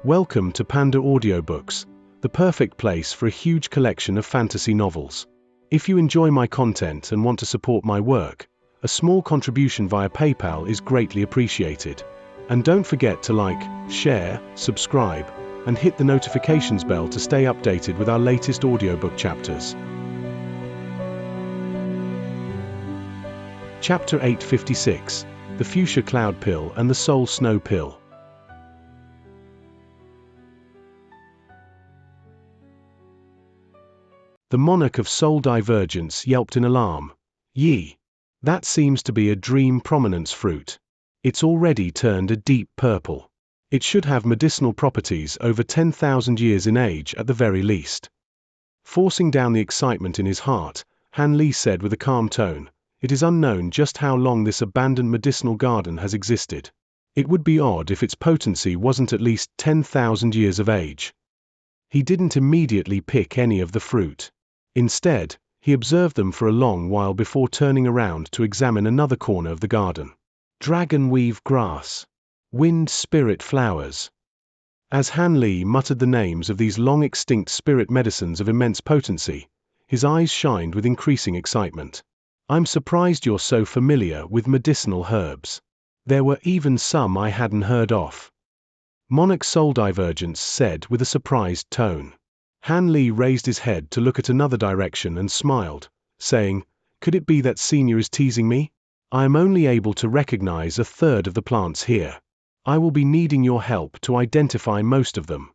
Welcome to PandaAudioBooks, the perfect place for a huge collection of fantasy novels. If you enjoy my content and want to support my work, a small contribution via PayPal is greatly appreciated. And don't forget to like, share, subscribe, and hit the notifications bell to stay updated with our latest audiobook chapters. Chapter 856, The Fuchsia Cloud Pill and the Soul Snow Pill. The monarch of soul divergence yelped in alarm. Yee! That seems to be a dream prominence fruit. It's already turned a deep purple. It should have medicinal properties over 10,000 years in age at the very least. Forcing down the excitement in his heart, Han Li said with a calm tone, "It is unknown just how long this abandoned medicinal garden has existed. It would be odd if its potency wasn't at least 10,000 years of age." He didn't immediately pick any of the fruit. Instead, he observed them for a long while before turning around to examine another corner of the garden. Dragonweave grass. Wind spirit flowers. As Han Li muttered the names of these long-extinct spirit medicines of immense potency, his eyes shined with increasing excitement. "I'm surprised you're so familiar with medicinal herbs. There were even some I hadn't heard of." Monarch Soul Divergence said with a surprised tone. Han Li raised his head to look at another direction and smiled, saying, "Could it be that Senior is teasing me? I am only able to recognize a third of the plants here. I will be needing your help to identify most of them."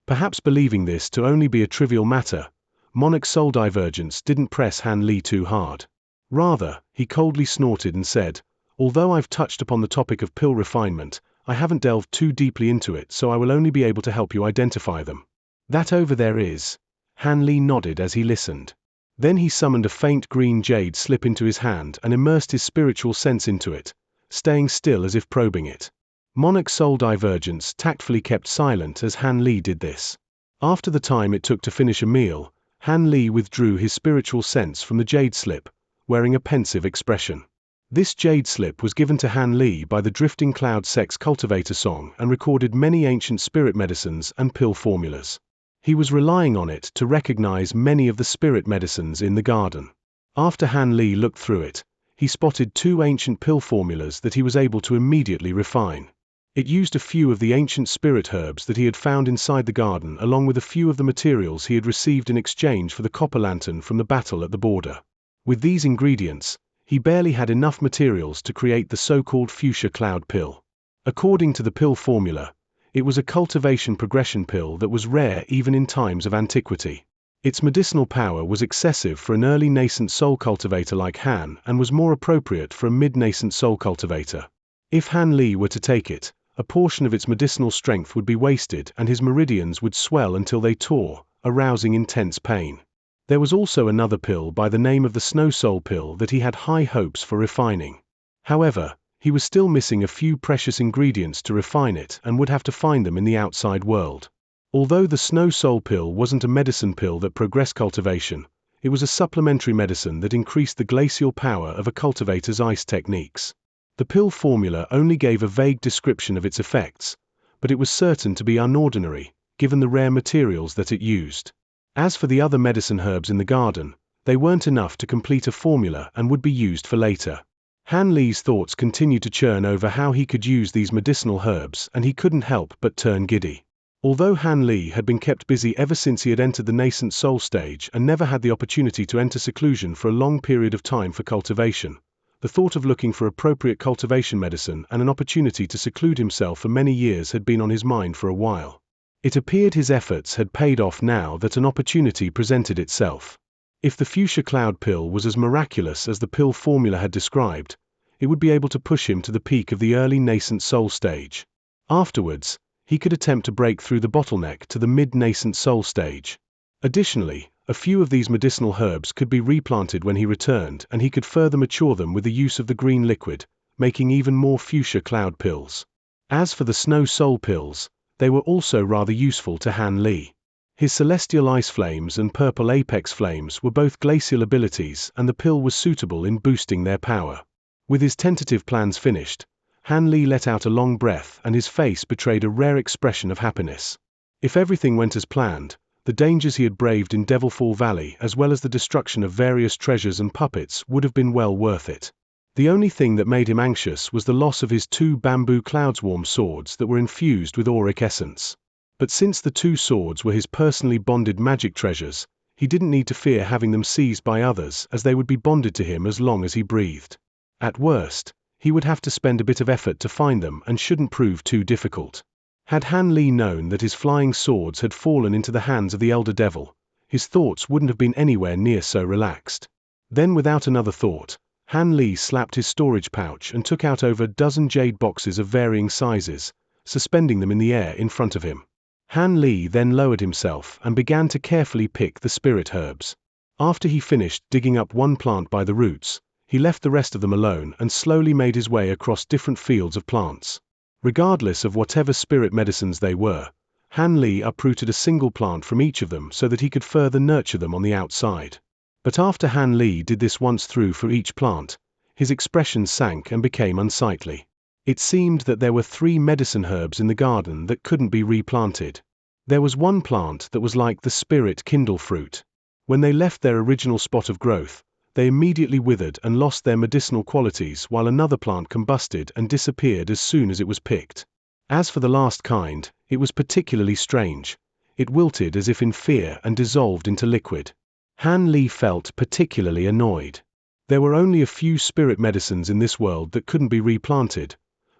Perhaps believing this to only be a trivial matter, Monarch Soul Divergence didn't press Han Li too hard. Rather, he coldly snorted and said, "Although I've touched upon the topic of pill refinement, I haven't delved too deeply into it, so I will only be able to help you identify them." "That over there is." Han Li nodded as he listened. Then he summoned a faint green jade slip into his hand and immersed his spiritual sense into it, staying still as if probing it. Monarch Soul Divergence tactfully kept silent as Han Li did this. After the time it took to finish a meal, Han Li withdrew his spiritual sense from the jade slip, wearing a pensive expression. This jade slip was given to Han Li by the Drifting Cloud Sex Cultivator song and recorded many ancient spirit medicines and pill formulas. He was relying on it to recognize many of the spirit medicines in the garden. After Han Li looked through it, he spotted two ancient pill formulas that he was able to immediately refine. It used a few of the ancient spirit herbs that he had found inside the garden along with a few of the materials he had received in exchange for the copper lantern from the battle at the border. With these ingredients, he barely had enough materials to create the so-called Fuchsia Cloud Pill. According to the pill formula, it was a cultivation progression pill that was rare even in times of antiquity. Its medicinal power was excessive for an early nascent soul cultivator like Han and was more appropriate for a mid-nascent soul cultivator. If Han Li were to take it, a portion of its medicinal strength would be wasted and his meridians would swell until they tore, arousing intense pain. There was also another pill by the name of the Snow Soul Pill that he had high hopes for refining. However, he was still missing a few precious ingredients to refine it and would have to find them in the outside world. Although the Snow Soul Pill wasn't a medicine pill that progressed cultivation, it was a supplementary medicine that increased the glacial power of a cultivator's ice techniques. The pill formula only gave a vague description of its effects, but it was certain to be unordinary, given the rare materials that it used. As for the other medicine herbs in the garden, they weren't enough to complete a formula and would be used for later. Han Li's thoughts continued to churn over how he could use these medicinal herbs and he couldn't help but turn giddy. Although Han Li had been kept busy ever since he had entered the nascent soul stage and never had the opportunity to enter seclusion for a long period of time for cultivation, the thought of looking for appropriate cultivation medicine and an opportunity to seclude himself for many years had been on his mind for a while. It appeared his efforts had paid off now that an opportunity presented itself. If the Fuchsia Cloud Pill was as miraculous as the pill formula had described, it would be able to push him to the peak of the early nascent soul stage. Afterwards, he could attempt to break through the bottleneck to the mid-nascent soul stage. Additionally, a few of these medicinal herbs could be replanted when he returned and he could further mature them with the use of the green liquid, making even more Fuchsia Cloud Pills. As for the Snow Soul Pills, they were also rather useful to Han Li. His celestial ice flames and purple apex flames were both glacial abilities and the pill was suitable in boosting their power. With his tentative plans finished, Han Li let out a long breath and his face betrayed a rare expression of happiness. If everything went as planned, the dangers he had braved in Devilfall Valley as well as the destruction of various treasures and puppets would have been well worth it. The only thing that made him anxious was the loss of his 2 bamboo cloudswarm swords that were infused with auric essence. But since the 2 swords were his personally bonded magic treasures, he didn't need to fear having them seized by others as they would be bonded to him as long as he breathed. At worst, he would have to spend a bit of effort to find them and shouldn't prove too difficult. Had Han Li known that his flying swords had fallen into the hands of the Elder Devil, his thoughts wouldn't have been anywhere near so relaxed. Then without another thought, Han Li slapped his storage pouch and took out over a dozen jade boxes of varying sizes, suspending them in the air in front of him. Han Li then lowered himself and began to carefully pick the spirit herbs. After he finished digging up one plant by the roots, he left the rest of them alone and slowly made his way across different fields of plants. Regardless of whatever spirit medicines they were, Han Li uprooted a single plant from each of them so that he could further nurture them on the outside. But after Han Li did this once through for each plant, his expression sank and became unsightly. It seemed that there were 3 medicine herbs in the garden that couldn't be replanted. There was one plant that was like the spirit kindle fruit. When they left their original spot of growth, they immediately withered and lost their medicinal qualities, while another plant combusted and disappeared as soon as it was picked. As for the last kind, it was particularly strange. It wilted as if in fear and dissolved into liquid. Han Li felt particularly annoyed. There were only a few spirit medicines in this world that couldn't be replanted,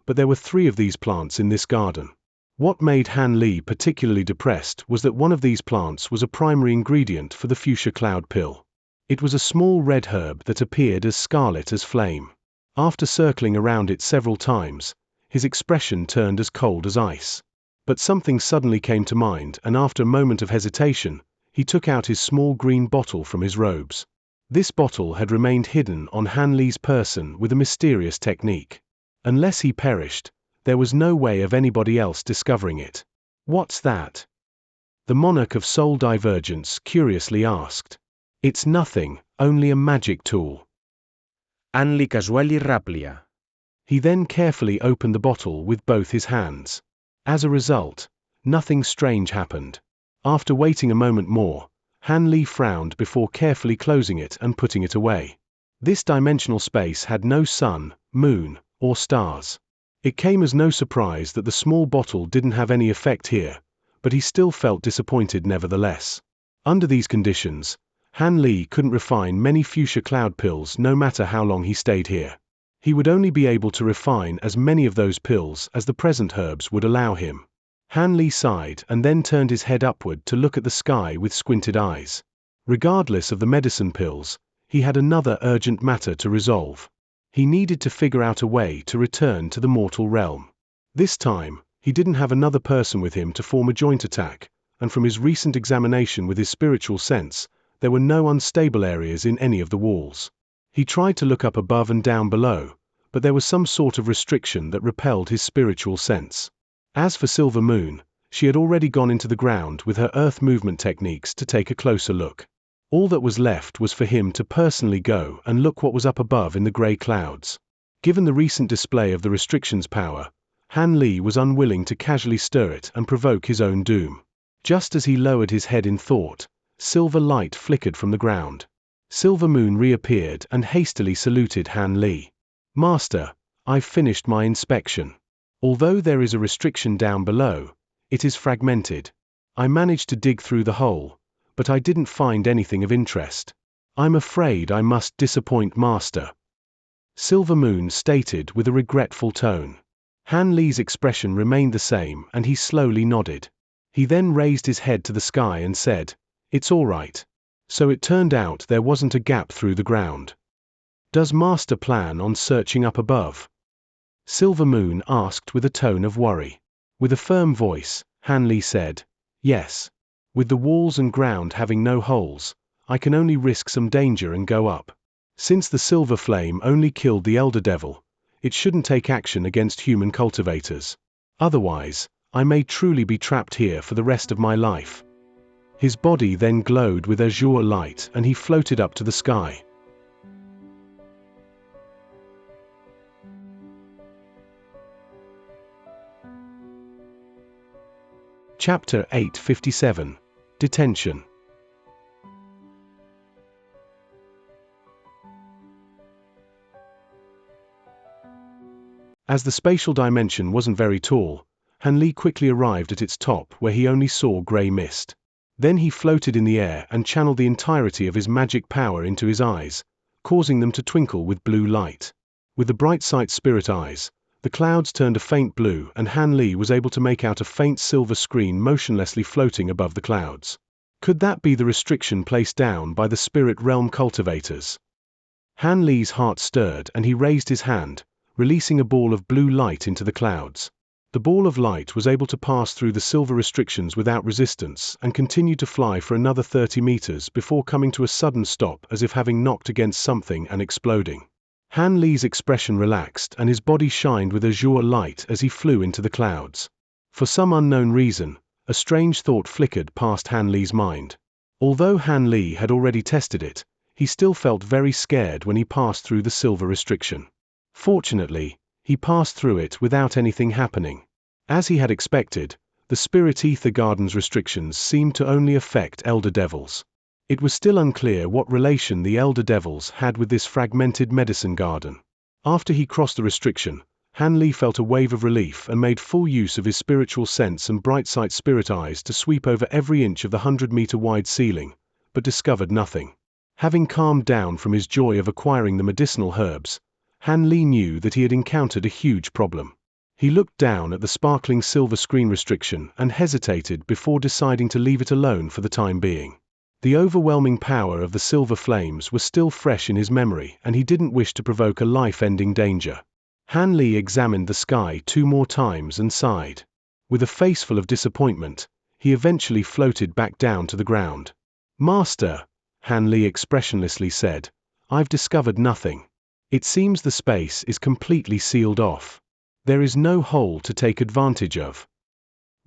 but there were 3 of these plants in this garden. What made Han Li particularly depressed was that one of these plants was a primary ingredient for the fuchsia cloud pill. It was a small red herb that appeared as scarlet as flame. After circling around it several times, his expression turned as cold as ice. But something suddenly came to mind, and after a moment of hesitation, he took out his small green bottle from his robes. This bottle had remained hidden on Han Li's person with a mysterious technique. Unless he perished, there was no way of anybody else discovering it. "What's that?" the monarch of Soul Divergence curiously asked. "It's nothing, only a magic tool." Han Li casually raplia. He then carefully opened the bottle with both his hands. As a result, nothing strange happened. After waiting a moment more, Han Li frowned before carefully closing it and putting it away. This dimensional space had no sun, moon, or stars. It came as no surprise that the small bottle didn't have any effect here, but he still felt disappointed nevertheless. Under these conditions, Han Li couldn't refine many fuchsia cloud pills no matter how long he stayed here. He would only be able to refine as many of those pills as the present herbs would allow him. Han Li sighed and then turned his head upward to look at the sky with squinted eyes. Regardless of the medicine pills, he had another urgent matter to resolve. He needed to figure out a way to return to the mortal realm. This time, he didn't have another person with him to form a joint attack, and from his recent examination with his spiritual sense, there were no unstable areas in any of the walls. He tried to look up above and down below, but there was some sort of restriction that repelled his spiritual sense. As for Silver Moon, she had already gone into the ground with her earth movement techniques to take a closer look. All that was left was for him to personally go and look what was up above in the grey clouds. Given the recent display of the restrictions power, Han Li was unwilling to casually stir it and provoke his own doom. Just as he lowered his head in thought, silver light flickered from the ground. Silver Moon reappeared and hastily saluted Han Li. "Master, I've finished my inspection. Although there is a restriction down below, it is fragmented. I managed to dig through the hole, but I didn't find anything of interest. I'm afraid I must disappoint Master," Silver Moon stated with a regretful tone. Han Li's expression remained the same and he slowly nodded. He then raised his head to the sky and said, "It's all right. So it turned out there wasn't a gap through the ground. Does Master plan on searching up above?" Silver Moon asked with a tone of worry. With a firm voice, Han Li said, "Yes. With the walls and ground having no holes, I can only risk some danger and go up. Since the silver flame only killed the Elder Devil, it shouldn't take action against human cultivators. Otherwise, I may truly be trapped here for the rest of my life." His body then glowed with azure light and he floated up to the sky. Chapter 857. Detention. As the spatial dimension wasn't very tall, Han Li quickly arrived at its top where he only saw grey mist. Then he floated in the air and channeled the entirety of his magic power into his eyes, causing them to twinkle with blue light. With the bright sight spirit eyes, the clouds turned a faint blue and Han Li was able to make out a faint silver screen motionlessly floating above the clouds. Could that be the restriction placed down by the spirit realm cultivators? Han Li's heart stirred and he raised his hand, releasing a ball of blue light into the clouds. The ball of light was able to pass through the silver restrictions without resistance and continued to fly for another 30 meters before coming to a sudden stop as if having knocked against something and exploding. Han Li's expression relaxed and his body shined with azure light as he flew into the clouds. For some unknown reason, a strange thought flickered past Han Li's mind. Although Han Li had already tested it, he still felt very scared when he passed through the silver restriction. Fortunately, he passed through it without anything happening. As he had expected, the Spirit Ether Garden's restrictions seemed to only affect Elder Devils. It was still unclear what relation the Elder Devils had with this fragmented medicine garden. After he crossed the restriction, Han Li felt a wave of relief and made full use of his spiritual sense and bright sight spirit eyes to sweep over every inch of the 100-meter wide ceiling, but discovered nothing. Having calmed down from his joy of acquiring the medicinal herbs, Han Li knew that he had encountered a huge problem. He looked down at the sparkling silver screen restriction and hesitated before deciding to leave it alone for the time being. The overwhelming power of the silver flames was still fresh in his memory and he didn't wish to provoke a life-ending danger. Han Li examined the sky 2 more times and sighed. With a face full of disappointment, he eventually floated back down to the ground. "Master," Han Li expressionlessly said, "I've discovered nothing. It seems the space is completely sealed off. There is no hole to take advantage of."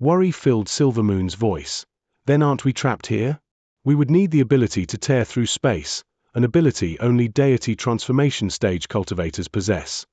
Worry filled Silvermoon's voice. "Then aren't we trapped here? We would need the ability to tear through space, an ability only deity transformation stage cultivators possess."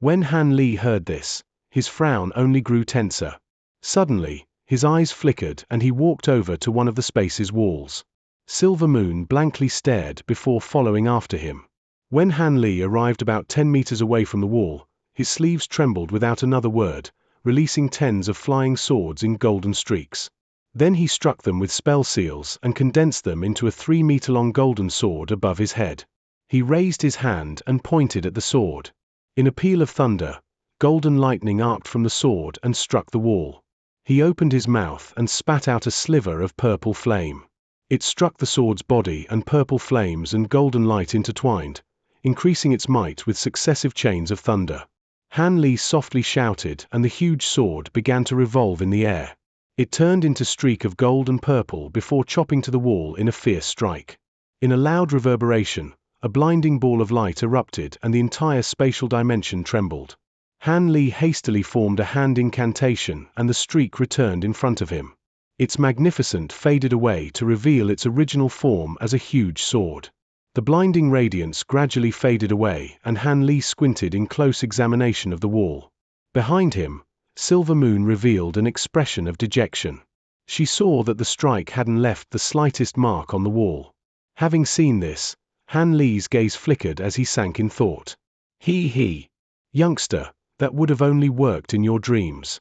When Han Li heard this, his frown only grew tenser. Suddenly, his eyes flickered and he walked over to one of the space's walls. Silvermoon blankly stared before following after him. When Han Li arrived about 10 meters away from the wall, his sleeves trembled without another word, releasing tens of flying swords in golden streaks. Then he struck them with spell seals and condensed them into a 3-meter-long golden sword above his head. He raised his hand and pointed at the sword. In a peal of thunder, golden lightning arced from the sword and struck the wall. He opened his mouth and spat out a sliver of purple flame. It struck the sword's body and purple flames and golden light intertwined, increasing its might with successive chains of thunder. Han Li softly shouted and the huge sword began to revolve in the air. It turned into a streak of gold and purple before chopping to the wall in a fierce strike. In a loud reverberation, a blinding ball of light erupted and the entire spatial dimension trembled. Han Li hastily formed a hand incantation and the streak returned in front of him. Its magnificence faded away to reveal its original form as a huge sword. The blinding radiance gradually faded away and Han Li squinted in close examination of the wall. Behind him, Silvermoon revealed an expression of dejection. She saw that the strike hadn't left the slightest mark on the wall. Having seen this, Han Li's gaze flickered as he sank in thought. He, youngster, that would have only worked in your dreams,"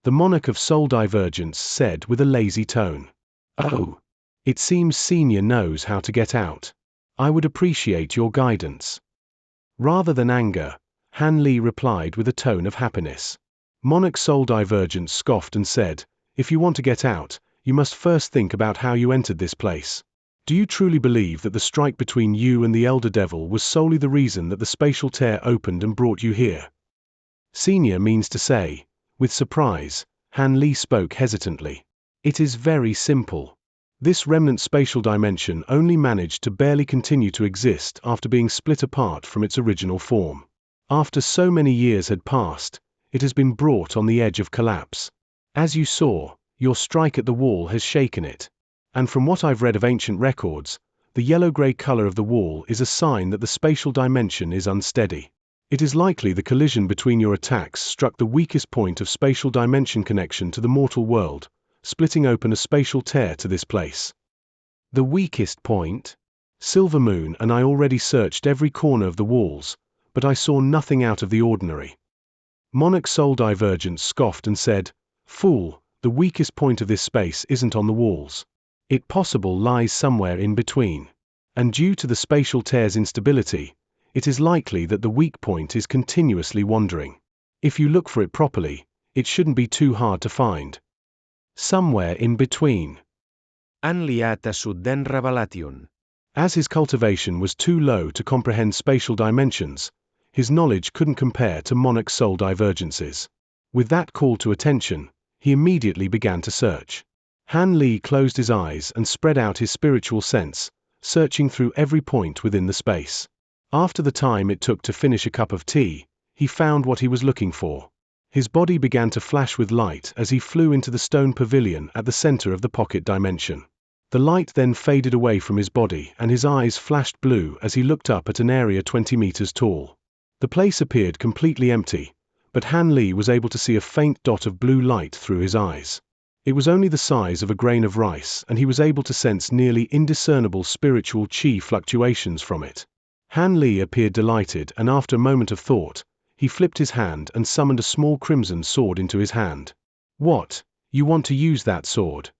the monarch of soul divergence said with a lazy tone. "Oh, it seems Senior knows how to get out. I would appreciate your guidance." Rather than anger, Han Li replied with a tone of happiness. Monarch Soul Divergence scoffed and said, "If you want to get out, you must first think about how you entered this place. Do you truly believe that the strike between you and the Elder Devil was solely the reason that the spatial tear opened and brought you here?" Senior means to say. With surprise, Han Li spoke hesitantly. "It is very simple. This remnant spatial dimension only managed to barely continue to exist after being split apart from its original form. After so many years had passed, it has been brought on the edge of collapse. As you saw, your strike at the wall has shaken it. And from what I've read of ancient records, the yellow-gray color of the wall is a sign that the spatial dimension is unsteady. It is likely the collision between your attacks struck the weakest point of spatial dimension connection to the mortal world, splitting open a spatial tear to this place. The weakest point? Silver Moon and I already searched every corner of the walls, but I saw nothing out of the ordinary. Monarch Soul Divergence scoffed and said, "Fool, the weakest point of this space isn't on the walls. It possible lies somewhere in between. And due to the spatial tear's instability, it is likely that the weak point is continuously wandering. If you look for it properly, it shouldn't be too hard to find. Somewhere in between." Anliata sudden revelation. As his cultivation was too low to comprehend spatial dimensions, his knowledge couldn't compare to Monarch Soul Divergence's. With that call to attention, he immediately began to search. Han Li closed his eyes and spread out his spiritual sense, searching through every point within the space. After the time it took to finish a cup of tea, he found what he was looking for. His body began to flash with light as he flew into the stone pavilion at the center of the pocket dimension. The light then faded away from his body and his eyes flashed blue as he looked up at an area 20 meters tall. The place appeared completely empty, but Han Li was able to see a faint dot of blue light through his eyes. It was only the size of a grain of rice and he was able to sense nearly indiscernible spiritual chi fluctuations from it. Han Li appeared delighted and after a moment of thought, he flipped his hand and summoned a small crimson sword into his hand. "What? You want to use that sword?"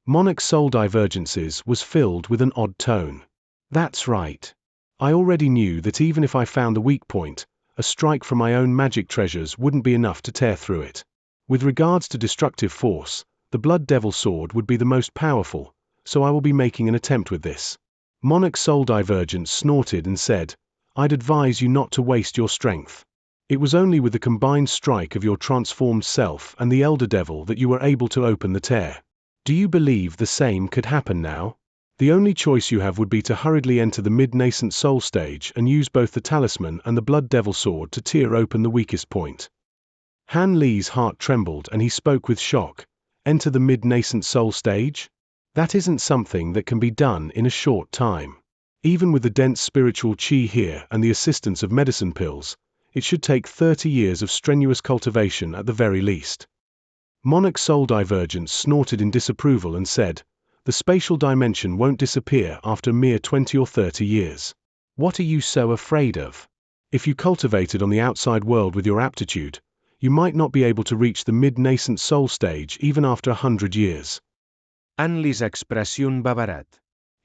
Monarch Soul Divergences was filled with an odd tone. "That's right. I already knew that even if I found the weak point, a strike from my own magic treasures wouldn't be enough to tear through it. With regards to destructive force, the Blood Devil Sword would be the most powerful, so I will be making an attempt with this." Monarch Soul Divergence snorted and said, "I'd advise you not to waste your strength. It was only with the combined strike of your transformed self and the Elder Devil that you were able to open the tear. Do you believe the same could happen now? The only choice you have would be to hurriedly enter the mid-nascent soul stage and use both the talisman and the Blood Devil Sword to tear open the weakest point." Han Li's heart trembled and he spoke with shock. "Enter the mid-nascent soul stage? That isn't something that can be done in a short time. Even with the dense spiritual chi here and the assistance of medicine pills, it should take 30 years of strenuous cultivation at the very least." Monarch Soul Divergence snorted in disapproval and said, "The spatial dimension won't disappear after a mere 20 or 30 years. What are you so afraid of? If you cultivated on the outside world with your aptitude, you might not be able to reach the mid-nascent soul stage even after 100 years. Anli's expression babarat.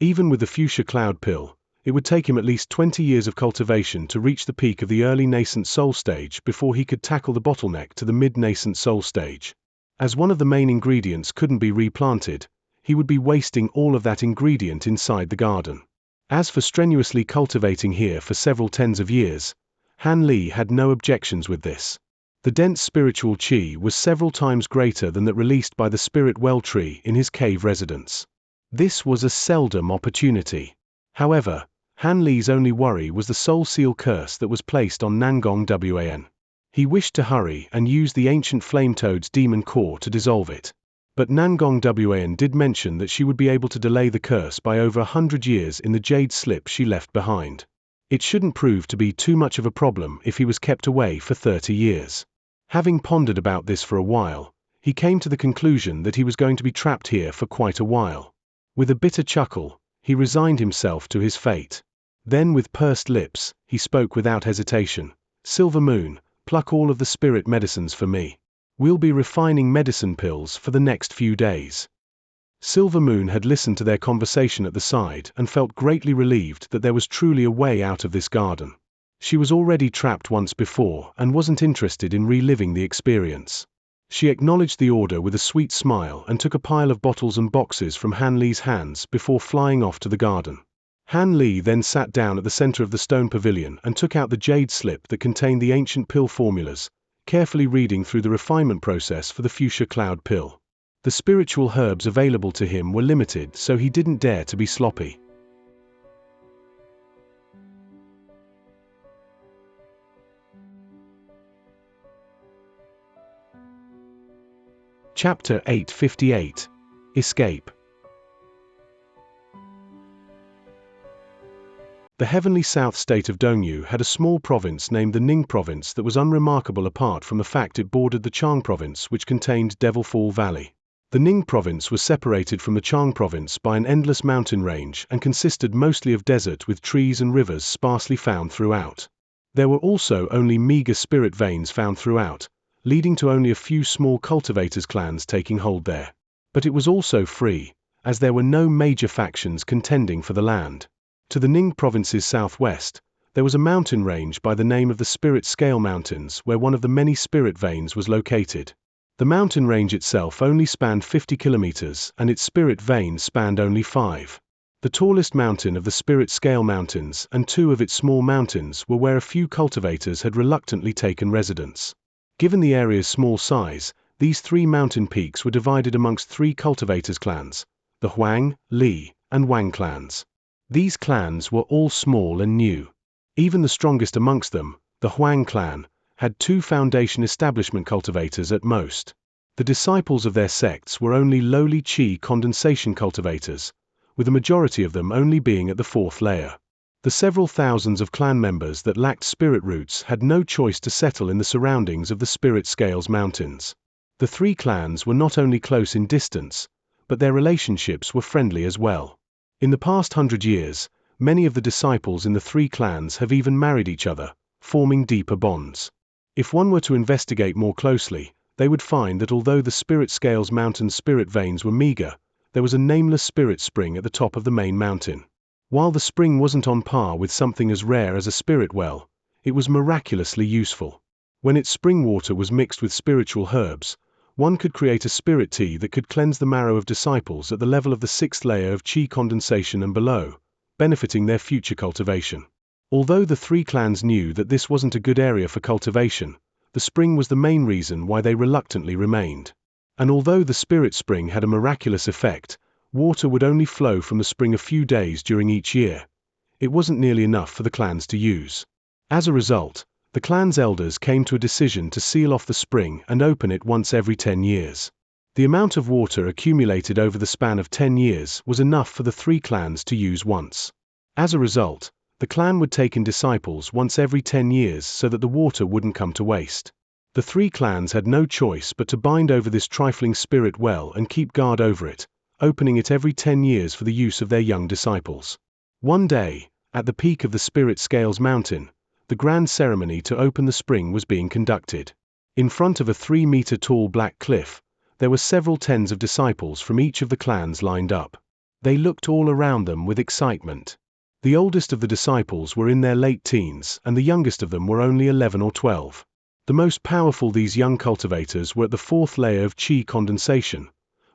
Even with the fuchsia cloud pill, it would take him at least 20 years of cultivation to reach the peak of the early nascent soul stage before he could tackle the bottleneck to the mid-nascent soul stage. As one of the main ingredients couldn't be replanted, he would be wasting all of that ingredient inside the garden. As for strenuously cultivating here for several tens of years, Han Li had no objections with this. The dense spiritual chi was several times greater than that released by the spirit well tree in his cave residence. This was a seldom opportunity. However, Han Li's only worry was the soul seal curse that was placed on Nangong Wan. He wished to hurry and use the ancient flame toad's demon core to dissolve it. But Nangong Wan did mention that she would be able to delay the curse by over 100 years in the jade slip she left behind. It shouldn't prove to be too much of a problem if he was kept away for 30 years. Having pondered about this for a while, he came to the conclusion that he was going to be trapped here for quite a while. With a bitter chuckle, he resigned himself to his fate. Then with pursed lips, he spoke without hesitation, "Silver Moon, pluck all of the spirit medicines for me. We'll be refining medicine pills for the next few days." Silver Moon had listened to their conversation at the side and felt greatly relieved that there was truly a way out of this garden. She was already trapped once before and wasn't interested in reliving the experience. She acknowledged the order with a sweet smile and took a pile of bottles and boxes from Han Li's hands before flying off to the garden. Han Li then sat down at the center of the stone pavilion and took out the jade slip that contained the ancient pill formulas, carefully reading through the refinement process for the fuchsia cloud pill. The spiritual herbs available to him were limited, so he didn't dare to be sloppy. Chapter 858. Escape. The heavenly south state of Dongyu had a small province named the Ning province that was unremarkable apart from the fact it bordered the Chang province which contained Devil Fall Valley. The Ning province was separated from the Chang province by an endless mountain range and consisted mostly of desert with trees and rivers sparsely found throughout. There were also only meager spirit veins found throughout, leading to only a few small cultivators' clans taking hold there. But it was also free, as there were no major factions contending for the land. To the Ning province's southwest, there was a mountain range by the name of the Spirit Scale Mountains where one of the many spirit veins was located. The mountain range itself only spanned 50 kilometers and its spirit vein spanned only 5. The tallest mountain of the Spirit Scale Mountains and 2 of its small mountains were where a few cultivators had reluctantly taken residence. Given the area's small size, these 3 mountain peaks were divided amongst 3 cultivators' clans, the Huang, Li, and Wang clans. These clans were all small and new. Even the strongest amongst them, the Huang clan, had 2 foundation establishment cultivators at most. The disciples of their sects were only lowly Qi condensation cultivators, with the majority of them only being at the 4th layer. The several thousands of clan members that lacked spirit roots had no choice to settle in the surroundings of the Spirit Scales Mountains. The 3 clans were not only close in distance, but their relationships were friendly as well. In the past 100 years, many of the disciples in the 3 clans have even married each other, forming deeper bonds. If one were to investigate more closely, they would find that although the Spirit Scales Mountain spirit veins were meager, there was a nameless spirit spring at the top of the main mountain. While the spring wasn't on par with something as rare as a spirit well, it was miraculously useful. When its spring water was mixed with spiritual herbs, one could create a spirit tea that could cleanse the marrow of disciples at the level of the 6th layer of Qi condensation and below, benefiting their future cultivation. Although the 3 clans knew that this wasn't a good area for cultivation, the spring was the main reason why they reluctantly remained. And although the spirit spring had a miraculous effect, water would only flow from the spring a few days during each year. It wasn't nearly enough for the clans to use. As a result, the clan's elders came to a decision to seal off the spring and open it once every 10 years. The amount of water accumulated over the span of 10 years was enough for the 3 clans to use once. As a result, the clan would take in disciples once every 10 years so that the water wouldn't come to waste. The 3 clans had no choice but to bind over this trifling spirit well and keep guard over it, opening it every 10 years for the use of their young disciples. One day, at the peak of the Spirit Scales Mountain, the grand ceremony to open the spring was being conducted. In front of a 3-meter-tall black cliff, there were several tens of disciples from each of the clans lined up. They looked all around them with excitement. The oldest of the disciples were in their late teens, and the youngest of them were only 11 or 12. The most powerful these young cultivators were at the 4th layer of Qi condensation,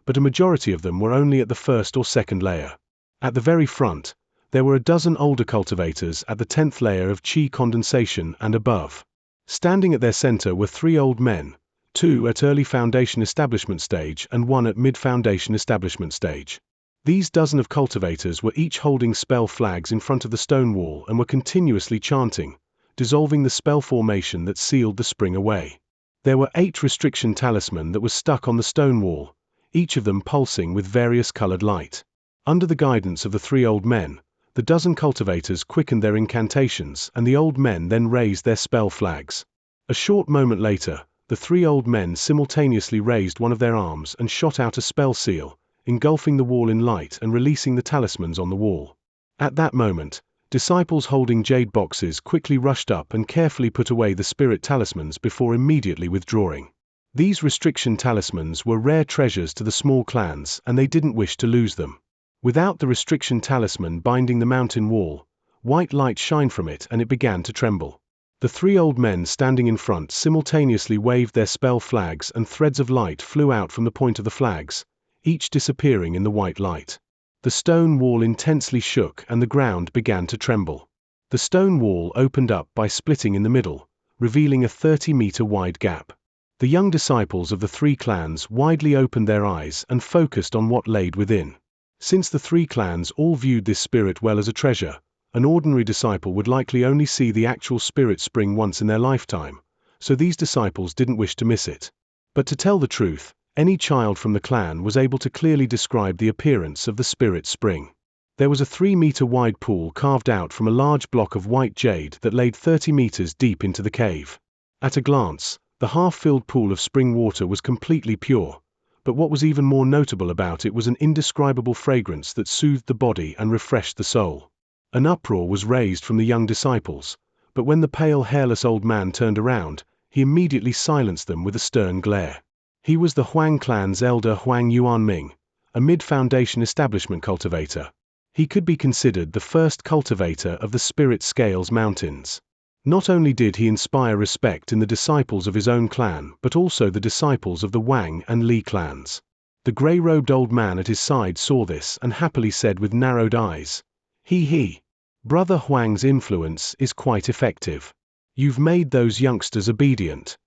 but a majority of them were only at the 1st or 2nd layer. At the very front, there were a dozen older cultivators at the 10th layer of Qi condensation and above. Standing at their center were 3 old men, 2 at early foundation establishment stage and 1 at mid-foundation establishment stage. These dozen of cultivators were each holding spell flags in front of the stone wall and were continuously chanting, dissolving the spell formation that sealed the spring away. There were 8 restriction talisman that was stuck on the stone wall, each of them pulsing with various colored light. Under the guidance of the 3 old men, the dozen cultivators quickened their incantations and the old men then raised their spell flags. A short moment later, the 3 old men simultaneously raised one of their arms and shot out a spell seal, engulfing the wall in light and releasing the talismans on the wall. At that moment, disciples holding jade boxes quickly rushed up and carefully put away the spirit talismans before immediately withdrawing. These restriction talismans were rare treasures to the small clans and they didn't wish to lose them. Without the restriction talisman binding the mountain wall, white light shined from it and it began to tremble. The 3 old men standing in front simultaneously waved their spell flags and threads of light flew out from the point of the flags, each disappearing in the white light. The stone wall intensely shook and the ground began to tremble. The stone wall opened up by splitting in the middle, revealing a 30-meter wide gap. The young disciples of the 3 clans widely opened their eyes and focused on what laid within. Since the 3 clans all viewed this spirit well as a treasure, an ordinary disciple would likely only see the actual spirit spring once in their lifetime, so these disciples didn't wish to miss it. But to tell the truth, any child from the clan was able to clearly describe the appearance of the spirit spring. There was a 3-meter wide pool carved out from a large block of white jade that laid 30 meters deep into the cave. At a glance, the half-filled pool of spring water was completely pure, but what was even more notable about it was an indescribable fragrance that soothed the body and refreshed the soul. An uproar was raised from the young disciples, but when the pale, hairless old man turned around, he immediately silenced them with a stern glare. He was the Huang clan's elder Huang Yuanming, a mid-foundation establishment cultivator. He could be considered the first cultivator of the Spirit Scales Mountains. Not only did he inspire respect in the disciples of his own clan, but also the disciples of the Wang and Li clans. The grey-robed old man at his side saw this and happily said with narrowed eyes, "He. Brother Huang's influence is quite effective. You've made those youngsters obedient."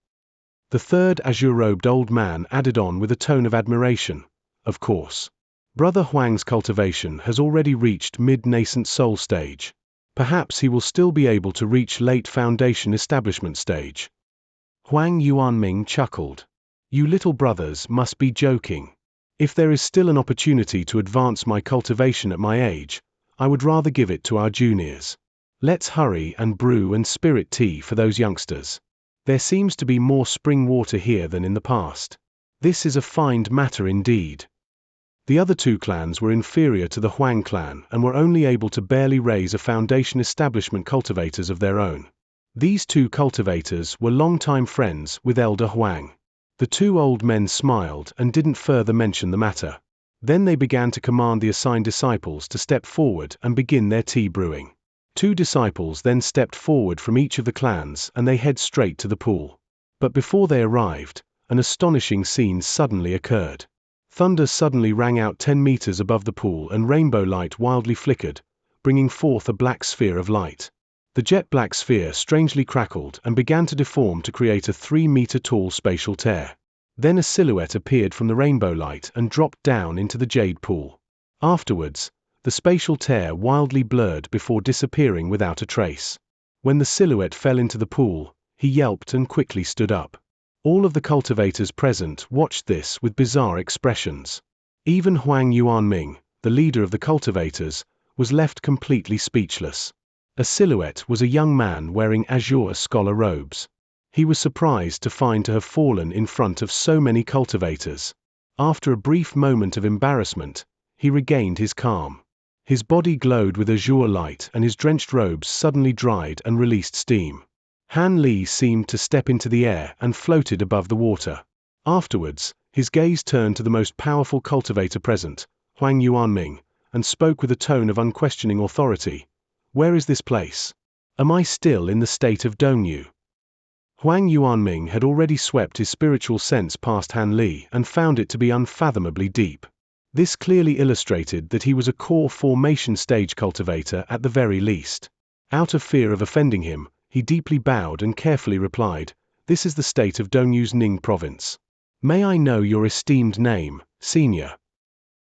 The third azure-robed old man added on with a tone of admiration, "Of course. Brother Huang's cultivation has already reached mid-nascent soul stage. Perhaps he will still be able to reach late foundation establishment stage." Huang Yuanming chuckled. "You little brothers must be joking. If there is still an opportunity to advance my cultivation at my age, I would rather give it to our juniors. Let's hurry and brew and spirit tea for those youngsters. There seems to be more spring water here than in the past. This is a fine matter indeed." The other two clans were inferior to the Huang clan and were only able to barely raise a foundation establishment cultivators of their own. These two cultivators were longtime friends with Elder Huang. The two old men smiled and didn't further mention the matter. Then they began to command the assigned disciples to step forward and begin their tea brewing. Two disciples then stepped forward from each of the clans and they head straight to the pool. But before they arrived, an astonishing scene suddenly occurred. Thunder suddenly rang out 10 meters above the pool and rainbow light wildly flickered, bringing forth a black sphere of light. The jet-black sphere strangely crackled and began to deform to create a 3-meter-tall spatial tear. Then a silhouette appeared from the rainbow light and dropped down into the jade pool. Afterwards, the spatial tear wildly blurred before disappearing without a trace. When the silhouette fell into the pool, he yelped and quickly stood up. All of the cultivators present watched this with bizarre expressions. Even Huang Yuanming, the leader of the cultivators, was left completely speechless. A silhouette was a young man wearing azure scholar robes. He was surprised to find to have fallen in front of so many cultivators. After a brief moment of embarrassment, he regained his calm. His body glowed with azure light and his drenched robes suddenly dried and released steam. Han Li seemed to step into the air and floated above the water. Afterwards, his gaze turned to the most powerful cultivator present, Huang Yuanming, and spoke with a tone of unquestioning authority. "Where is this place? Am I still in the state of Dongyu?" Huang Yuanming had already swept his spiritual sense past Han Li and found it to be unfathomably deep. This clearly illustrated that he was a core formation stage cultivator at the very least. Out of fear of offending him, he deeply bowed and carefully replied, "This is the state of Dongyu's Ning province. May I know your esteemed name, senior?"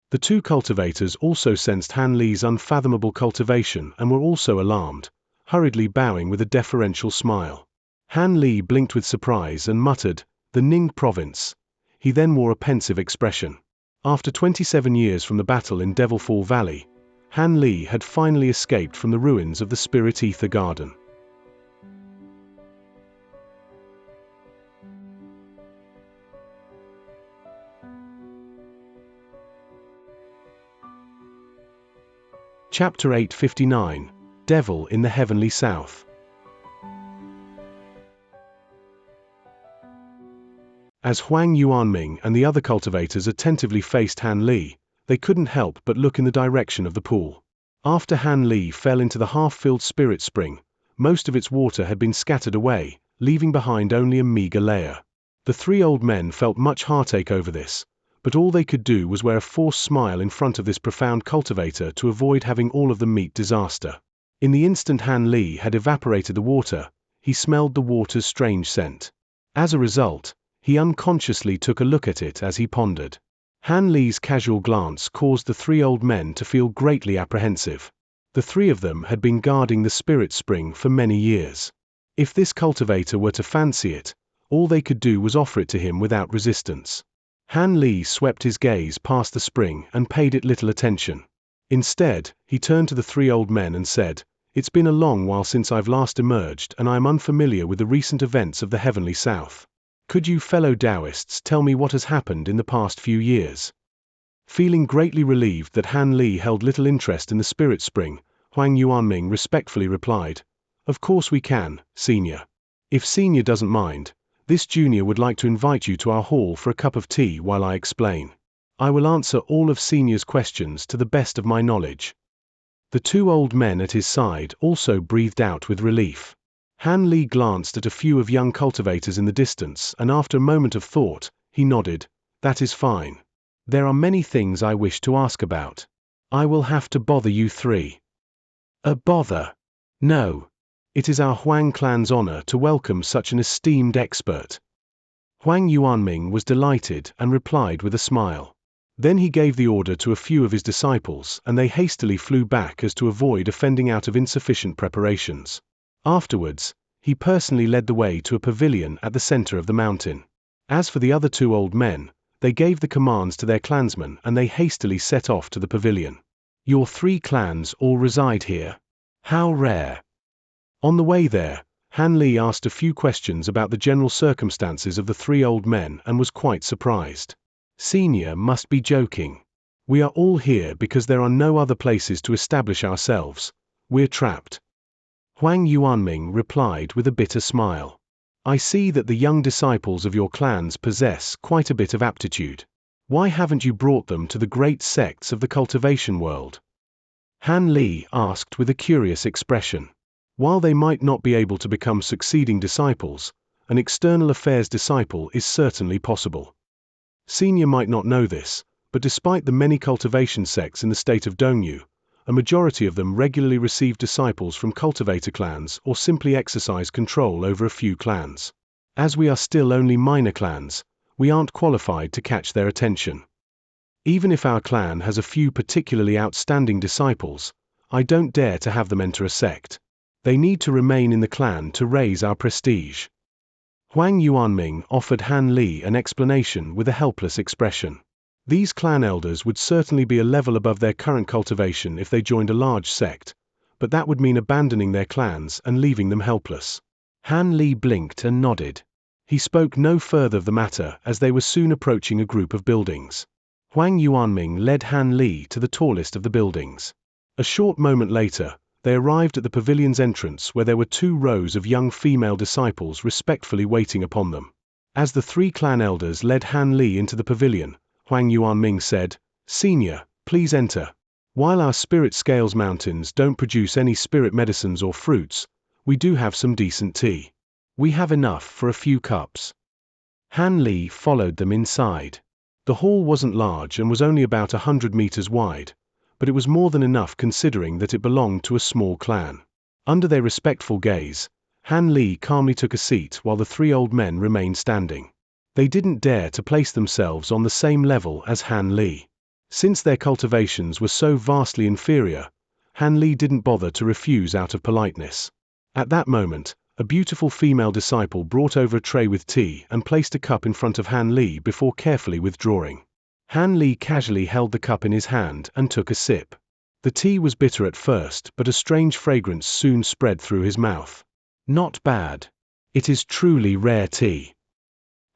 The two cultivators also sensed Han Li's unfathomable cultivation and were also alarmed, hurriedly bowing with a deferential smile. Han Li blinked with surprise and muttered, "The Ning province." He then wore a pensive expression. After 27 years from the battle in Devilfall Valley, Han Li had finally escaped from the ruins of the Spirit Ether Garden. Chapter 859, Devil in the Heavenly South. As Huang Yuanming and the other cultivators attentively faced Han Li, they couldn't help but look in the direction of the pool. After Han Li fell into the half-filled spirit spring, most of its water had been scattered away, leaving behind only a meager layer. The three old men felt much heartache over this, but all they could do was wear a forced smile in front of this profound cultivator to avoid having all of them meet disaster. In the instant Han Li had evaporated the water, he smelled the water's strange scent. As a result, he unconsciously took a look at it as he pondered. Han Li's casual glance caused the three old men to feel greatly apprehensive. The three of them had been guarding the spirit spring for many years. If this cultivator were to fancy it, all they could do was offer it to him without resistance. Han Li swept his gaze past the spring and paid it little attention. Instead, he turned to the three old men and said, "It's been a long while since I've last emerged and I am unfamiliar with the recent events of the Heavenly South. Could you fellow Taoists tell me what has happened in the past few years? Feeling greatly relieved that Han Li held little interest in the spirit spring, Huang Yuanming respectfully replied, "Of course we can, Senior. If Senior doesn't mind, this junior would like to invite you to our hall for a cup of tea while I explain. I will answer all of Senior's questions to the best of my knowledge." The two old men at his side also breathed out with relief. Han Li glanced at a few of young cultivators in the distance, and after a moment of thought, he nodded, "That is fine. There are many things I wish to ask about. I will have to bother you three." "A bother? No. It is our Huang clan's honor to welcome such an esteemed expert." Huang Yuanming was delighted and replied with a smile. Then he gave the order to a few of his disciples, and they hastily flew back as to avoid offending out of insufficient preparations. Afterwards, he personally led the way to a pavilion at the center of the mountain. As for the other two old men, they gave the commands to their clansmen and they hastily set off to the pavilion. "Your three clans all reside here? How rare." On the way there, Han Li asked a few questions about the general circumstances of the three old men and was quite surprised. "Senior must be joking. We are all here because there are no other places to establish ourselves. We're trapped." Huang Yuanming replied with a bitter smile. "I see that the young disciples of your clans possess quite a bit of aptitude. Why haven't you brought them to the great sects of the cultivation world?" Han Li asked with a curious expression. While they might not be able to become succeeding disciples, an external affairs disciple is certainly possible. Senior might not know this, but despite the many cultivation sects in the state of Dongyu, a majority of them regularly receive disciples from cultivator clans or simply exercise control over a few clans. As we are still only minor clans, we aren't qualified to catch their attention. Even if our clan has a few particularly outstanding disciples, I don't dare to have them enter a sect. They need to remain in the clan to raise our prestige." Huang Yuanming offered Han Li an explanation with a helpless expression. These clan elders would certainly be a level above their current cultivation if they joined a large sect, but that would mean abandoning their clans and leaving them helpless. Han Li blinked and nodded. He spoke no further of the matter as they were soon approaching a group of buildings. Huang Yuanming led Han Li to the tallest of the buildings. A short moment later, they arrived at the pavilion's entrance where there were 2 rows of young female disciples respectfully waiting upon them. As the 3 clan elders led Han Li into the pavilion, Huang Yuanming said, "Senior, please enter. While our spirit scales mountains don't produce any spirit medicines or fruits, we do have some decent tea. We have enough for a few cups." Han Li followed them inside. The hall wasn't large and was only about 100 meters wide, but it was more than enough considering that it belonged to a small clan. Under their respectful gaze, Han Li calmly took a seat while the 3 old men remained standing. They didn't dare to place themselves on the same level as Han Li. Since their cultivations were so vastly inferior, Han Li didn't bother to refuse out of politeness. At that moment, a beautiful female disciple brought over a tray with tea and placed a cup in front of Han Li before carefully withdrawing. Han Li casually held the cup in his hand and took a sip. The tea was bitter at first, but a strange fragrance soon spread through his mouth. "Not bad. It is truly rare tea."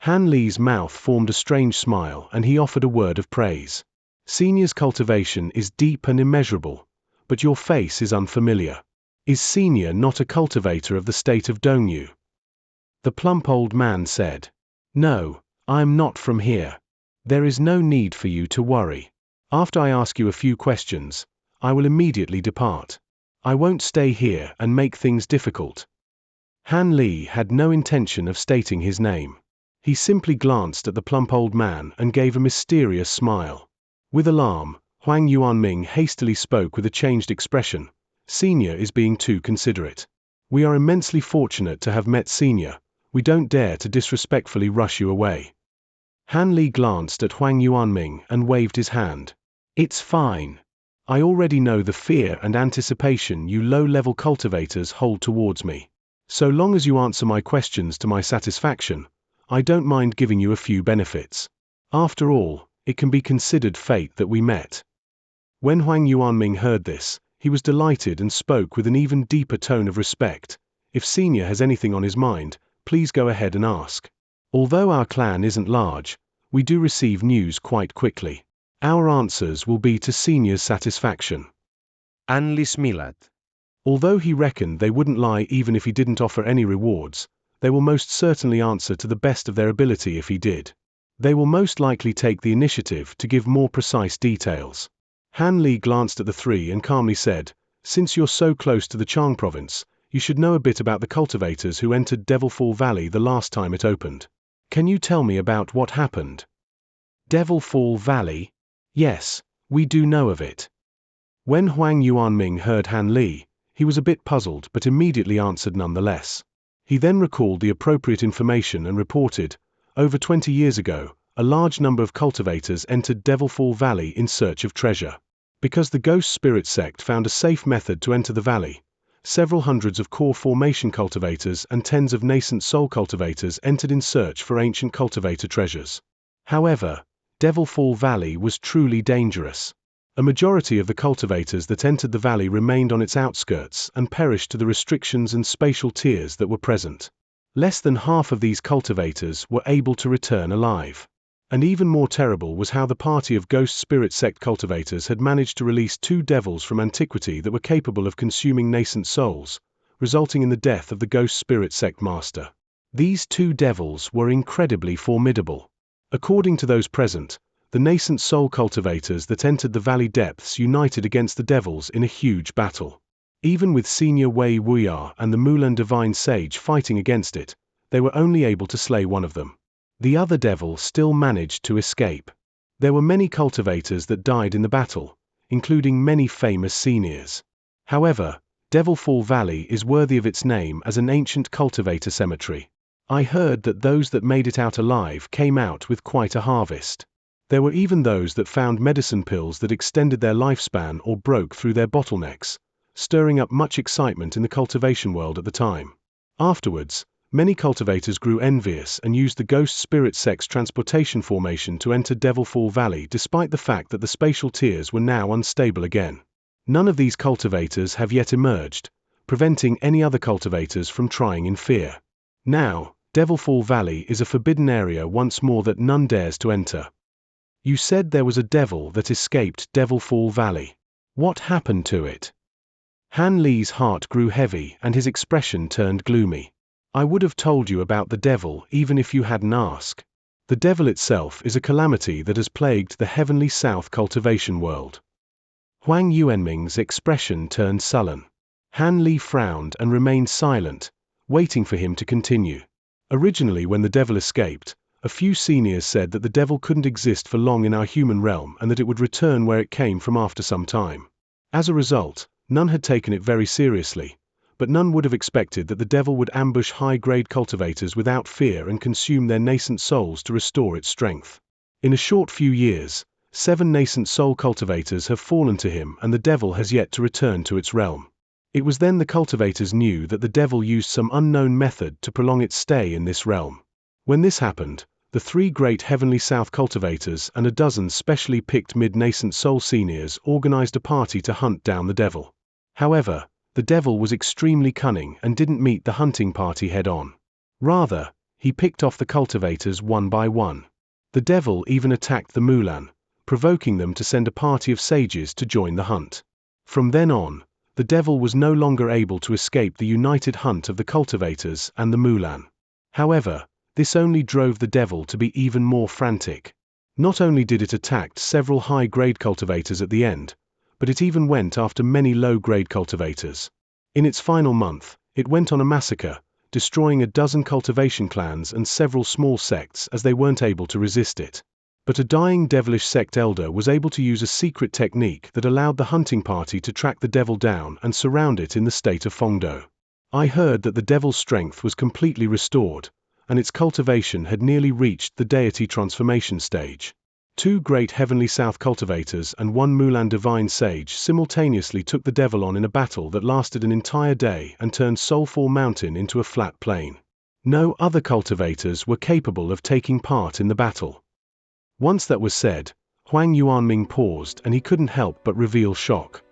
Han Li's mouth formed a strange smile and he offered a word of praise. "Senior's cultivation is deep and immeasurable, but your face is unfamiliar. Is Senior not a cultivator of the state of Dongyu?" The plump old man said, "No, I am not from here. There is no need for you to worry. After I ask you a few questions, I will immediately depart. I won't stay here and make things difficult." Han Li had no intention of stating his name. He simply glanced at the plump old man and gave a mysterious smile. With alarm, Huang Yuanming hastily spoke with a changed expression. "Senior is being too considerate. We are immensely fortunate to have met Senior. We don't dare to disrespectfully rush you away." Han Li glanced at Huang Yuanming and waved his hand. "It's fine. I already know the fear and anticipation you low-level cultivators hold towards me. So long as you answer my questions to my satisfaction, I don't mind giving you a few benefits. After all, it can be considered fate that we met." When Huang Yuanming heard this, he was delighted and spoke with an even deeper tone of respect. "If Senior has anything on his mind, please go ahead and ask. Although our clan isn't large, we do receive news quite quickly. Our answers will be to Xianxia's satisfaction. Anli smilat. Although he reckoned they wouldn't lie even if he didn't offer any rewards, they will most certainly answer to the best of their ability if he did. They will most likely take the initiative to give more precise details. Han Li glanced at the three and calmly said, "Since you're so close to the Chang province, you should know a bit about the cultivators who entered Devilfall Valley the last time it opened. Can you tell me about what happened?" Devilfall Valley? Yes, we do know of it. When Huang Yuanming heard Han Li, he was a bit puzzled but immediately answered nonetheless. He then recalled the appropriate information and reported, over 20 years ago, a large number of cultivators entered Devilfall Valley in search of treasure. Because the Ghost Spirit sect found a safe method to enter the valley, several hundreds of core formation cultivators and tens of nascent soul cultivators entered in search for ancient cultivator treasures. However, Devilfall Valley was truly dangerous. A majority of the cultivators that entered the valley remained on its outskirts and perished to the restrictions and spatial tiers that were present. Less than half of these cultivators were able to return alive. And even more terrible was how the party of Ghost Spirit sect cultivators had managed to release 2 devils from antiquity that were capable of consuming nascent souls, resulting in the death of the Ghost Spirit sect master. These 2 devils were incredibly formidable. According to those present, the nascent soul cultivators that entered the valley depths united against the devils in a huge battle. Even with Senior Wei Wuya and the Mulan Divine Sage fighting against it, they were only able to slay one of them. The other devil still managed to escape. There were many cultivators that died in the battle, including many famous seniors. However, Devilfall Valley is worthy of its name as an ancient cultivator cemetery. I heard that those that made it out alive came out with quite a harvest. There were even those that found medicine pills that extended their lifespan or broke through their bottlenecks, stirring up much excitement in the cultivation world at the time. Afterwards, many cultivators grew envious and used the Ghost Spirit sect's transportation formation to enter Devilfall Valley despite the fact that the spatial tiers were now unstable again. None of these cultivators have yet emerged, preventing any other cultivators from trying in fear. Now, Devilfall Valley is a forbidden area once more that none dares to enter. You said there was a devil that escaped Devilfall Valley. What happened to it? Han Li's heart grew heavy and his expression turned gloomy. I would have told you about the devil even if you hadn't asked. The devil itself is a calamity that has plagued the heavenly south cultivation world. Huang Yuanming's expression turned sullen. Han Li frowned and remained silent, waiting for him to continue. Originally, when the devil escaped, a few seniors said that the devil couldn't exist for long in our human realm and that it would return where it came from after some time. As a result, none had taken it very seriously, but none would have expected that the devil would ambush high-grade cultivators without fear and consume their nascent souls to restore its strength. In a short few years, 7 nascent soul cultivators have fallen to him and the devil has yet to return to its realm. It was then the cultivators knew that the devil used some unknown method to prolong its stay in this realm. When this happened, the 3 great Heavenly South cultivators and a dozen specially picked mid-nascent soul seniors organized a party to hunt down the devil. However, the devil was extremely cunning and didn't meet the hunting party head-on. Rather, he picked off the cultivators one by one. The devil even attacked the Mulan, provoking them to send a party of sages to join the hunt. From then on, the devil was no longer able to escape the united hunt of the cultivators and the Mulan. However, this only drove the devil to be even more frantic. Not only did it attack several high-grade cultivators at the end, but it even went after many low-grade cultivators. In its final month, it went on a massacre, destroying a dozen cultivation clans and several small sects as they weren't able to resist it. But a dying devilish sect elder was able to use a secret technique that allowed the hunting party to track the devil down and surround it in the state of Fengdo. I heard that the devil's strength was completely restored, and its cultivation had nearly reached the deity transformation stage. 2 great Heavenly South cultivators and 1 Mulan Divine Sage simultaneously took the devil on in a battle that lasted an entire day and turned Soulfall Mountain into a flat plain. No other cultivators were capable of taking part in the battle. Once that was said, Huang Yuanming paused and he couldn't help but reveal shock.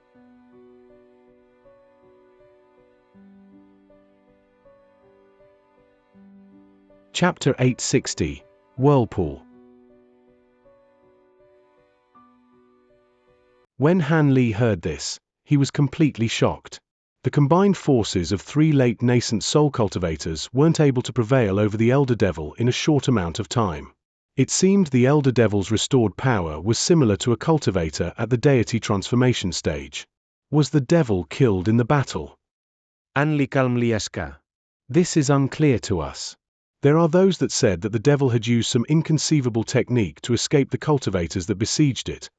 Chapter 860, Whirlpool. When Han Li heard this, he was completely shocked. The combined forces of 3 late nascent soul cultivators weren't able to prevail over the Elder Devil in a short amount of time. It seemed the Elder Devil's restored power was similar to a cultivator at the deity transformation stage. Was the devil killed in the battle? Anli Kalmlieska. This is unclear to us. There are those that said that the devil had used some inconceivable technique to escape the cultivators that besieged it,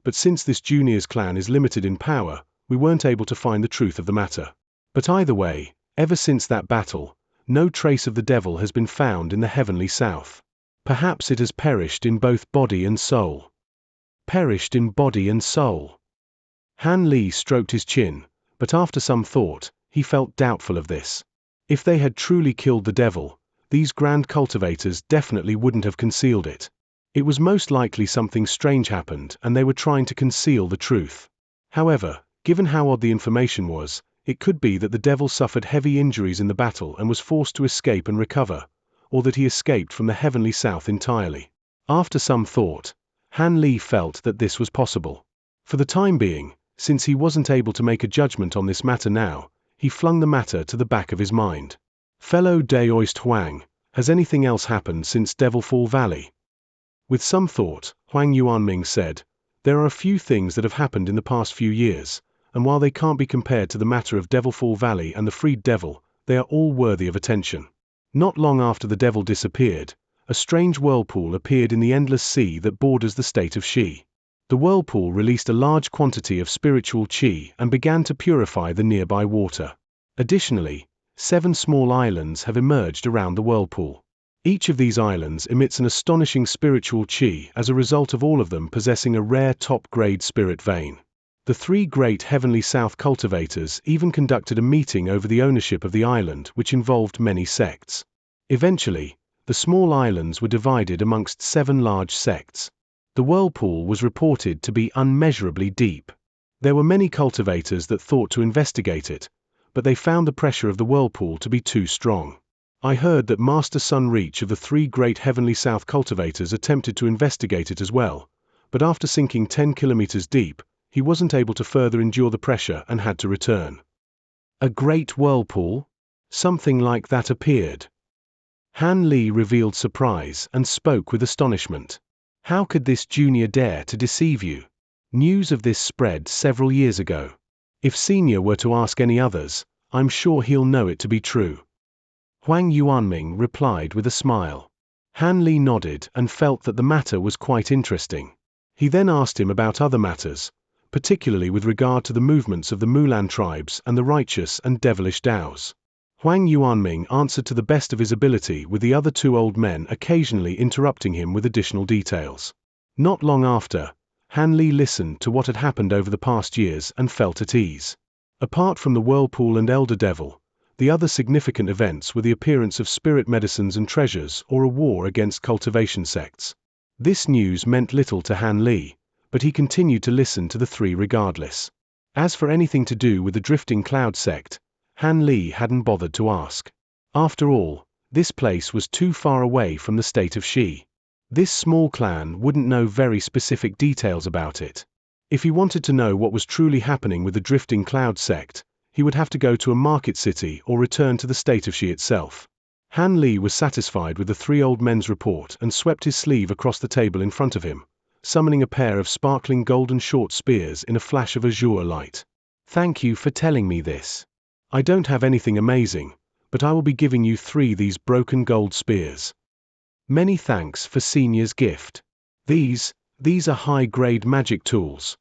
but since this junior's clan is limited in power, we weren't able to find the truth of the matter. But either way, ever since that battle, no trace of the devil has been found in the heavenly south. Perhaps it has perished in both body and soul. Perished in body and soul. Han Li stroked his chin, but after some thought, he felt doubtful of this. If they had truly killed the devil, these grand cultivators definitely wouldn't have concealed it. It was most likely something strange happened and they were trying to conceal the truth. However, given how odd the information was, it could be that the devil suffered heavy injuries in the battle and was forced to escape and recover, or that he escaped from the heavenly south entirely. After some thought, Han Li felt that this was possible. For the time being, since he wasn't able to make a judgment on this matter now, he flung the matter to the back of his mind. Fellow Daoist Huang, has anything else happened since Devilfall Valley? With some thought, Huang Yuanming said, there are a few things that have happened in the past few years, and while they can't be compared to the matter of Devilfall Valley and the freed devil, they are all worthy of attention. Not long after the devil disappeared, a strange whirlpool appeared in the endless sea that borders the state of Xi. The whirlpool released a large quantity of spiritual qi and began to purify the nearby water. Additionally, 7 small islands have emerged around the whirlpool. Each of these islands emits an astonishing spiritual qi as a result of all of them possessing a rare top-grade spirit vein. The 3 great heavenly south cultivators even conducted a meeting over the ownership of the island, which involved many sects. Eventually, the small islands were divided amongst 7 large sects. The whirlpool was reported to be unmeasurably deep. There were many cultivators that thought to investigate it, but they found the pressure of the whirlpool to be too strong. I heard that Master Sun Reach of the 3 great heavenly south cultivators attempted to investigate it as well, but after sinking 10 kilometers deep, he wasn't able to further endure the pressure and had to return. A great whirlpool? Something like that appeared. Han Li revealed surprise and spoke with astonishment. How could this junior dare to deceive you? News of this spread several years ago. If senior were to ask any others, I'm sure he'll know it to be true. Huang Yuanming replied with a smile. Han Li nodded and felt that the matter was quite interesting. He then asked him about other matters, particularly with regard to the movements of the Mulan tribes and the righteous and devilish Daos. Huang Yuanming answered to the best of his ability, with the other 2 old men occasionally interrupting him with additional details. Not long after, Han Li listened to what had happened over the past years and felt at ease. Apart from the whirlpool and elder devil, the other significant events were the appearance of spirit medicines and treasures or a war against cultivation sects. This news meant little to Han Li, but he continued to listen to the 3 regardless. As for anything to do with the drifting cloud sect, Han Li hadn't bothered to ask. After all, this place was too far away from the state of Xi. This small clan wouldn't know very specific details about it. If he wanted to know what was truly happening with the drifting cloud sect, he would have to go to a market city or return to the state of Xi itself. Han Li was satisfied with the 3 old men's report and swept his sleeve across the table in front of him, summoning a pair of sparkling golden short spears in a flash of azure light. Thank you for telling me this. I don't have anything amazing, but I will be giving you 3 these broken gold spears. Many thanks for senior's gift. These are high-grade magic tools.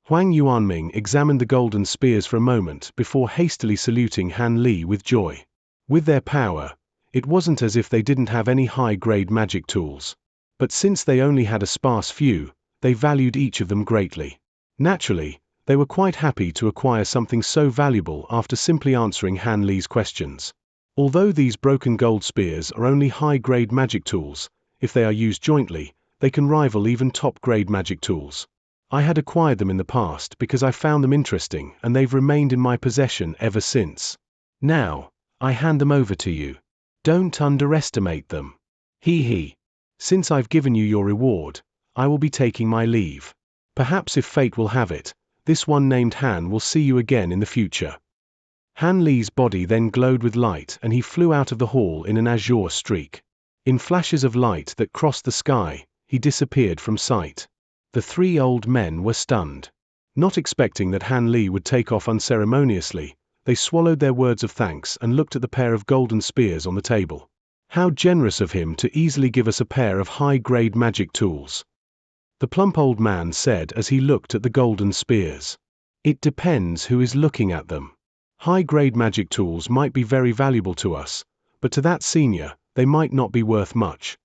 Huang Yuanming examined the golden spears for a moment before hastily saluting Han Li with joy. With their power, it wasn't as if they didn't have any high-grade magic tools. But since they only had a sparse few, they valued each of them greatly. Naturally, they were quite happy to acquire something so valuable after simply answering Han Li's questions. Although these broken gold spears are only high-grade magic tools, if they are used jointly, they can rival even top-grade magic tools. I had acquired them in the past because I found them interesting and they've remained in my possession ever since. Now, I hand them over to you. Don't underestimate them. He. Since I've given you your reward, I will be taking my leave. Perhaps if fate will have it, this one named Han will see you again in the future. Han Li's body then glowed with light and he flew out of the hall in an azure streak. In flashes of light that crossed the sky, he disappeared from sight. The three old men were stunned. Not expecting that Han Li would take off unceremoniously, they swallowed their words of thanks and looked at the pair of golden spears on the table. How generous of him to easily give us a pair of high-grade magic tools. The plump old man said as he looked at the golden spears. It depends who is looking at them. High-grade magic tools might be very valuable to us, but to that senior, they might not be worth much.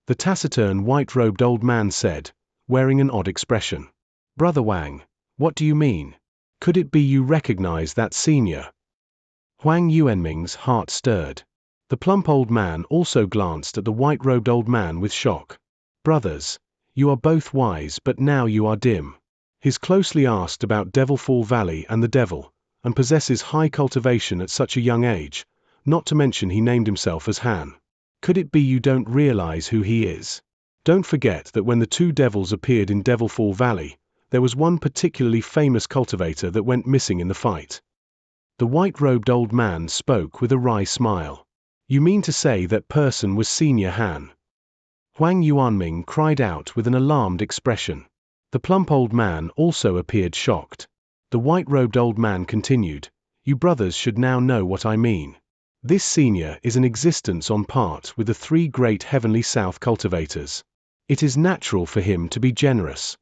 The taciturn white-robed old man said, wearing an odd expression. Brother Wang, what do you mean? Could it be you recognize that senior? Huang Yuanming's heart stirred. The plump old man also glanced at the white-robed old man with shock. Brothers, you are both wise but now you are dim. He's closely asked about Devil Fall Valley and the devil, and possesses high cultivation at such a young age, not to mention he named himself as Han. Could it be you don't realize who he is? Don't forget that when the two devils appeared in Devil Fall Valley, there was one particularly famous cultivator that went missing in the fight. The white-robed old man spoke with a wry smile. You mean to say that person was Senior Han? Huang Yuanming cried out with an alarmed expression. The plump old man also appeared shocked. The white-robed old man continued, you brothers should now know what I mean. This senior is an existence on part with the three great heavenly south cultivators. It is natural for him to be generous.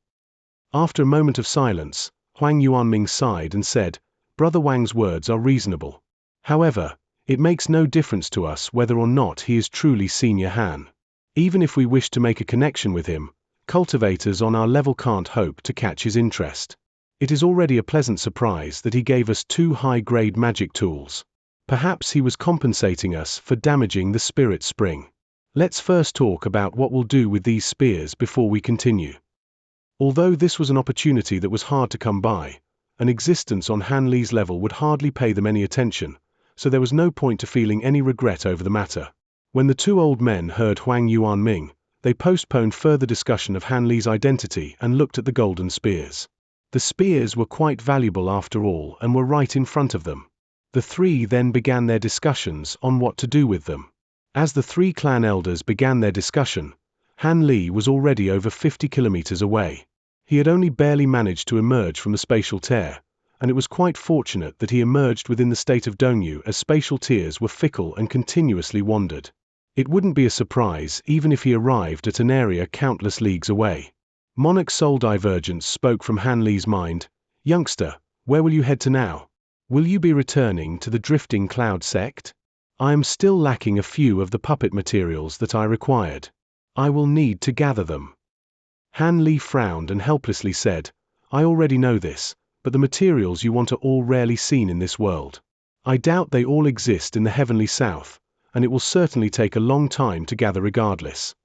After a moment of silence, Huang Yuanming sighed and said, Brother Wang's words are reasonable. However, it makes no difference to us whether or not he is truly Senior Han. Even if we wish to make a connection with him, cultivators on our level can't hope to catch his interest. It is already a pleasant surprise that he gave us 2 high-grade magic tools. Perhaps he was compensating us for damaging the spirit spring. Let's first talk about what we'll do with these spears before we continue. Although this was an opportunity that was hard to come by, an existence on Han Li's level would hardly pay them any attention, so there was no point to feeling any regret over the matter. When the 2 old men heard Huang Yuanming, they postponed further discussion of Han Li's identity and looked at the golden spears. The spears were quite valuable after all and were right in front of them. The 3 then began their discussions on what to do with them. As the 3 clan elders began their discussion, Han Li was already over 50 kilometers away. He had only barely managed to emerge from the spatial tear, and it was quite fortunate that he emerged within the state of Dongyu as spatial tears were fickle and continuously wandered. It wouldn't be a surprise even if he arrived at an area countless leagues away. Monarch Soul Divergence spoke from Han Li's mind. Youngster, where will you head to now? Will you be returning to the Drifting Cloud sect? I am still lacking a few of the puppet materials that I required. I will need to gather them. Han Li frowned and helplessly said, I already know this, but the materials you want are all rarely seen in this world. I doubt they all exist in the heavenly south, and it will certainly take a long time to gather regardless.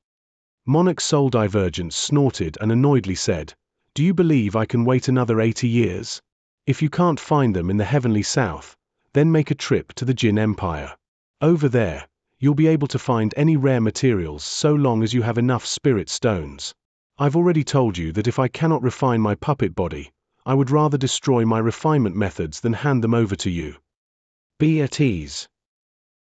Monarch Soul Divergence snorted and annoyedly said, do you believe I can wait another 80 years? If you can't find them in the heavenly south, then make a trip to the Jin Empire. Over there, you'll be able to find any rare materials so long as you have enough spirit stones. I've already told you that if I cannot refine my puppet body, I would rather destroy my refinement methods than hand them over to you. Be at ease.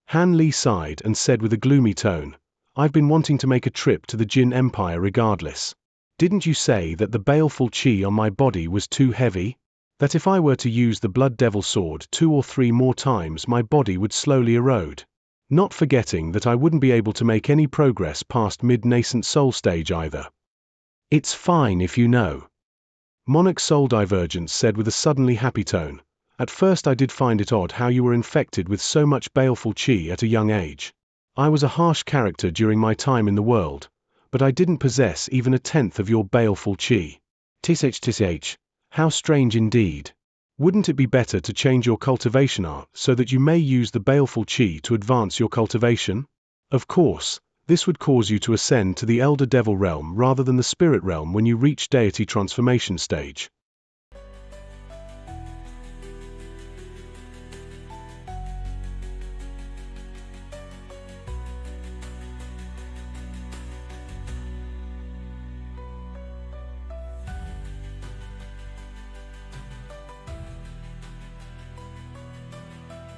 Han Li sighed and said with a gloomy tone, I've been wanting to make a trip to the Jin Empire regardless. Didn't you say that the baleful qi on my body was too heavy? That if I were to use the Blood Devil Sword 2 or 3 more times my body would slowly erode? Not forgetting that I wouldn't be able to make any progress past mid-nascent soul stage either. It's fine if you know. Monarch Soul Divergence said with a suddenly happy tone, at first I did find it odd how you were infected with so much baleful qi at a young age. I was a harsh character during my time in the world, but I didn't possess even a tenth of your baleful qi. Tsh, how strange indeed. Wouldn't it be better to change your cultivation art so that you may use the baleful qi to advance your cultivation? Of course, this would cause you to ascend to the Elder Devil realm rather than the Spirit realm when you reach deity transformation stage.